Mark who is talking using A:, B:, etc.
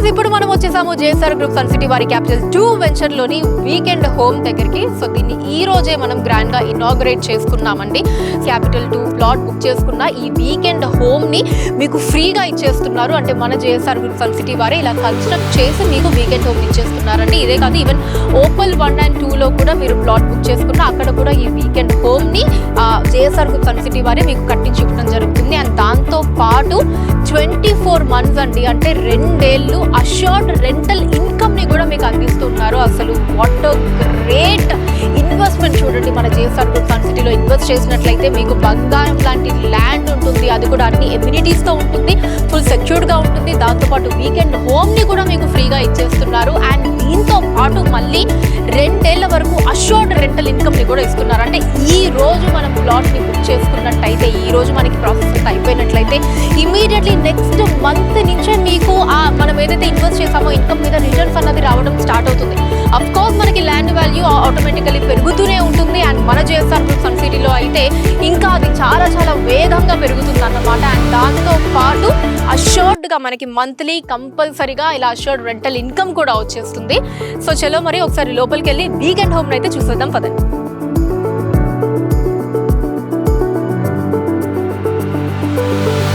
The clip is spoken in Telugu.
A: ఇప్పుడు మనం వచ్చేసాము జేఎస్ఆర్ గ్రూప్ సన్ సిటీ వారి క్యాపిటల్ 2 వెంచర్ లోని వీకెండ్ హోమ్ దగ్గరికి. సో దీన్ని ఈ రోజే మనం గ్రాండ్ గా ఇనాగ్రేట్ చేసుకున్నామండి. క్యాపిటల్ 2 ప్లాట్ బుక్ చేసుకున్న ఈ వీకెండ్ హోమ్ ని మీకు ఫ్రీగా ఇచ్చేస్తున్నారు. అంటే మన జేఎస్ఆర్ గ్రూప్ సన్ సిటీ వారే ఇలా కన్స్ట్రక్ట్ చేసి మీకు వీకెండ్ హోమ్ ఇచ్చేస్తున్నారండి. ఇదే కాదు, ఈవెన్ ఓపల్ 1 and 2 లో కూడా మీరు ప్లాట్ బుక్ చేసుకున్న అక్కడ కూడా ఈ వీకెండ్ హోమ్ ని జేఎస్ఆర్ గ్రూప్ సన్ సిటీ వారే మీకు కట్టించి ఇవ్వడం జరుగుతుంది. అండ్ దాంతో పాటు 24 months అండి, అంటే 2 ఏళ్ళు అష్యూర్డ్ రెంటల్ ఇన్కమ్ ని కూడా మీకు అందిస్తున్నారు. అసలు వాట్ గ్రేట్ ఇన్వెస్ట్మెంట్ చూడండి. మన జేఎస్ఆర్ గ్రూప్ సన్ సిటీలో ఇన్వెస్ట్ చేసినట్లయితే మీకు బంగారం లాంటి ల్యాండ్ ఉంటుంది, అది కూడా అన్ని ఎమ్యూనిటీస్ తో ఉంటుంది, ఫుల్ సెక్యూర్డ్ గా ఉంటుంది. దాంతోపాటు వీకెండ్ హోమ్ ని కూడా మీకు ఫ్రీగా ఇచ్చేస్తున్నారు. అండ్ దీంతో పాటు మళ్ళీ 2 ఏళ్ల వరకు అష్యూర్డ్ రెంటల్ ఇన్కమ్ ని కూడా ఇస్తున్నారు. అంటే ఈ రోజు మనం ప్లాట్ ని బుక్ చేసుకున్నట్టయితే, ఈ రోజు మనకి ప్రాసెస్ అంతా అయిపోయినట్లయితే ఇమీడియట్లీ నెక్స్ట్ మంత్ నుంచే మీకు మనం ఏదైతే ఇన్వెస్ట్ చేసామో ఇన్కమ్ మీద రిటర్న్స్ అన్నది రావడం స్టార్ట్ అవుతుంది. అఫ్ కోర్స్ మనకి ల్యాండ్ వాల్యూ ఆటోమేటికలీ పెరుగుతూనే ఉంటుంది. అండ్ మన జేఎస్ఆర్ గ్రూప్ సన్ సిటీలో అయితే ఇంకా అది చాలా చాలా వేగంగా పెరుగుతుంది అన్నమాట. అండ్ దాంతో పాటు అష్యూర్డ్గా మనకి మంత్లీ కంపల్సరీగా ఇలా అష్యూర్డ్ రెంటల్ ఇన్కమ్ కూడా వచ్చేస్తుంది. సో చలో మరి ఒకసారి లోపలికి వెళ్ళి వీకెండ్ హోమ్ అయితే చూసేద్దాం పదండి.